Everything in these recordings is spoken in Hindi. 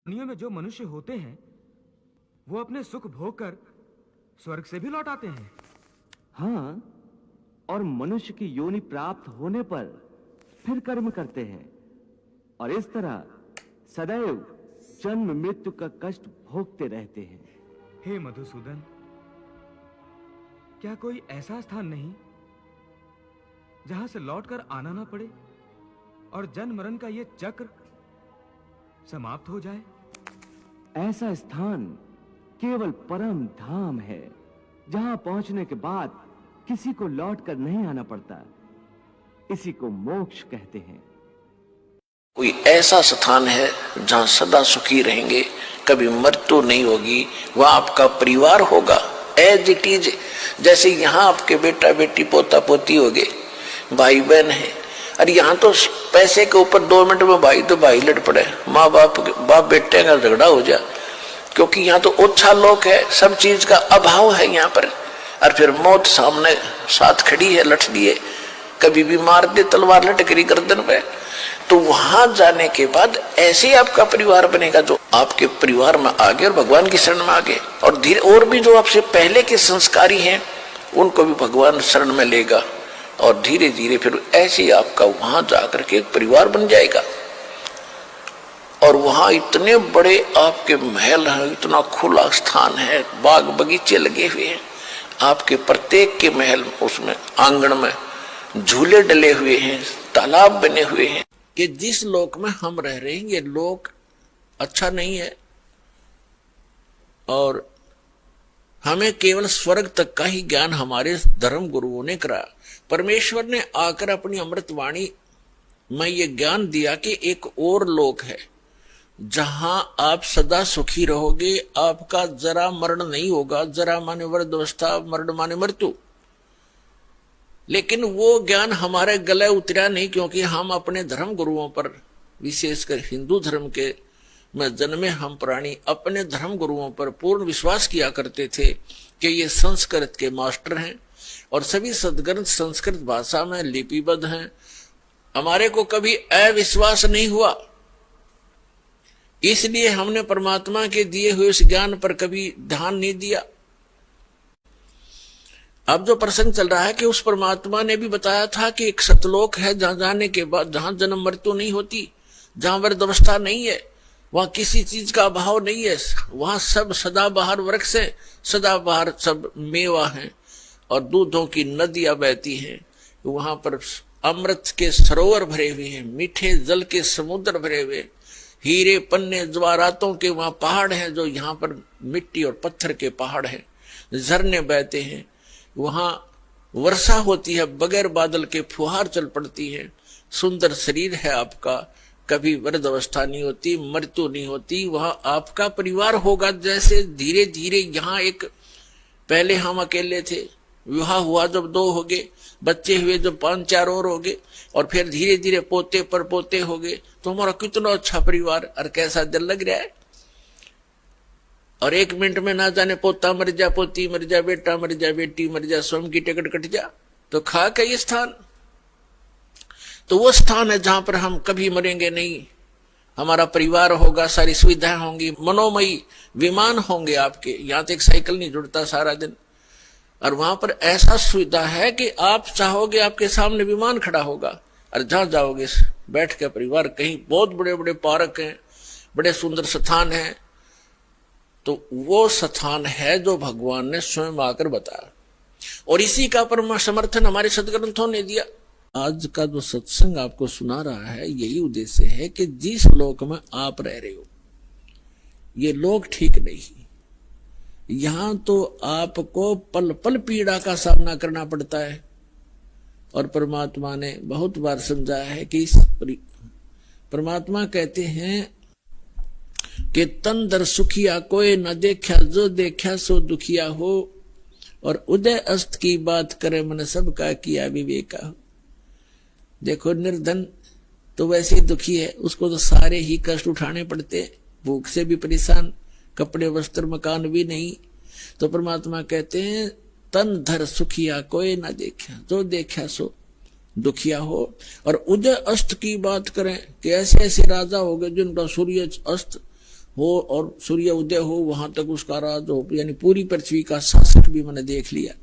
दुनिया में जो मनुष्य होते हैं वो अपने सुख भोग कर स्वर्ग से भी लौट आते हैं। हाँ, और मनुष्य की योनि प्राप्त होने पर फिर कर्म करते हैं और इस तरह सदैव जन्म मृत्यु का कष्ट भोगते रहते हैं। हे मधुसूदन, क्या कोई ऐसा स्थान नहीं जहां से लौटकर आना ना पड़े और जन्म मरण का ये चक्र समाप्त हो जाए? ऐसा स्थान केवल परम धाम है, जहां पहुंचने के बाद किसी को लौटकर नहीं आना पड़ता। इसी को मोक्ष कहते हैं। कोई ऐसा स्थान है जहां सदा सुखी रहेंगे, कभी मृत्यु नहीं होगी, वह आपका परिवार होगा एज इट इज। जैसे यहाँ आपके बेटा बेटी पोता पोती हो गए, भाई बहन है, और यहाँ तो पैसे के ऊपर 2 मिनट में भाई तो भाई लड़ पड़े, माँ बाप बेटे का झगड़ा हो जाए, क्योंकि यहाँ तो ओछा लोग है, सब चीज का अभाव है यहाँ पर। और फिर मौत सामने साथ खड़ी है, लठ लिए, कभी भी मार दे तलवार लटकरी गर्दन पे। तो वहां जाने के बाद ऐसे आपका परिवार बनेगा जो आपके परिवार में आगे और भगवान की शरण में आगे, और धीरे और भी जो आपसे पहले के संस्कारी हैं उनको भी भगवान शरण में लेगा, और धीरे धीरे फिर ऐसे ही आपका वहां जाकर के एक परिवार बन जाएगा। और वहां इतने बड़े आपके महल हैं, इतना खुला स्थान है, बाग बगीचे लगे हुए हैं, आपके प्रत्येक के महल उसमें आंगन में झूले डले हुए हैं, तालाब बने हुए हैं। कि जिस लोक में हम रह रहे हैं ये लोक अच्छा नहीं है, और हमें केवल स्वर्ग तक का ही ज्ञान हमारे धर्म गुरुओं ने कराया। परमेश्वर ने आकर अपनी अमृत वाणी में ये ज्ञान दिया कि एक और लोक है जहां आप सदा सुखी रहोगे, आपका जरा मरण नहीं होगा। जरा माने वृद्धावस्था, मरण माने मृत्यु। लेकिन वो ज्ञान हमारे गले उतरा नहीं, क्योंकि हम अपने धर्म गुरुओं पर, विशेषकर हिंदू धर्म के में जन्मे हम प्राणी, अपने धर्म गुरुओं पर पूर्ण विश्वास किया करते थे कि ये संस्कृत के मास्टर हैं और सभी सदग्रंथ संस्कृत भाषा में लिपिबद्ध हैं। हमारे को कभी अविश्वास नहीं हुआ, इसलिए हमने परमात्मा के दिए हुए उस ज्ञान पर कभी ध्यान नहीं दिया। अब जो प्रसंग चल रहा है कि उस परमात्मा ने भी बताया था कि एक सतलोक है जहां जाने के बाद, जहां जन्म मृत्यु नहीं होती, जहां वृद्धावस्था नहीं है, वहां किसी चीज का अभाव नहीं है, वहां सब सदाबहार वृक्ष है, सदाबहार सब मेवा है और दूधों की नदियां बहती हैं। वहां पर अमृत के सरोवर भरे हुए हैं, मीठे जल के समुद्र भरे हुए, हीरे पन्ने जवाहरातों के वहां पहाड़ हैं, जो यहाँ पर मिट्टी और पत्थर के पहाड़ हैं, झरने बहते हैं, वहां वर्षा होती है, बगैर बादल के फुहार चल पड़ती है, सुंदर शरीर है आपका, कभी वृद्धावस्था नहीं होती, मृत्यु नहीं होती, वहां आपका परिवार होगा। जैसे धीरे धीरे यहाँ एक, पहले हम अकेले थे, विवाह हुआ जब 2 हो गए, बच्चे हुए जब 5-4 और हो गए, और फिर धीरे धीरे पोते पर पोते हो गए, तो हमारा कितना अच्छा परिवार, और कैसा दिल लग रहा है। और 1 मिनट में ना जाने पोता मर जा, पोती मर जा, बेटा मर जा, बेटी मर जा, स्वयं की टिकट कट जा, तो खा का ये स्थान, तो वो स्थान है जहां पर हम कभी मरेंगे नहीं। हमारा परिवार होगा, सारी सुविधाएं होंगी, मनोमयी विमान होंगे आपके। यहाँ तो एक साइकिल नहीं जुड़ता सारा दिन, और वहां पर ऐसा सुविधा है कि आप चाहोगे आपके सामने विमान खड़ा होगा, और जहां जाओगे बैठ के परिवार, कहीं बहुत बड़े बड़े पार्क हैं, बड़े सुंदर स्थान हैं। तो वो स्थान है जो भगवान ने स्वयं आकर बताया, और इसी का परम समर्थन हमारे सदग्रंथों ने दिया। आज का जो सत्संग आपको सुना रहा है, यही उद्देश्य है कि जिस लोक में आप रह रहे हो ये लोक ठीक नहीं। यहां तो आपको पल पल पीड़ा का सामना करना पड़ता है, और परमात्मा ने बहुत बार समझाया है कि परमात्मा कहते हैं कि तन दर सुखिया कोई न देखा, जो देखा सो दुखिया हो, और उदय अस्त की बात करे मन सबका किया विवेका हो। देखो निर्धन तो वैसे ही दुखी है, उसको तो सारे ही कष्ट उठाने पड़ते, भूख से भी परेशान, कपड़े वस्त्र मकान भी नहीं। तो परमात्मा कहते हैं तन धर सुखिया कोई ना देखा, जो देखा सो दुखिया हो। और उदय अस्त की बात करें कि ऐसे ऐसे राजा हो गए जिनका सूर्य अस्त हो और सूर्य उदय हो, वहां तक उसका राज हो, यानी पूरी पृथ्वी का शासक भी मैंने देख लिया।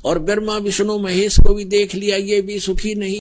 और ब्रह्मा विष्णु महेश को भी देख लिया, ये भी सुखी नहीं।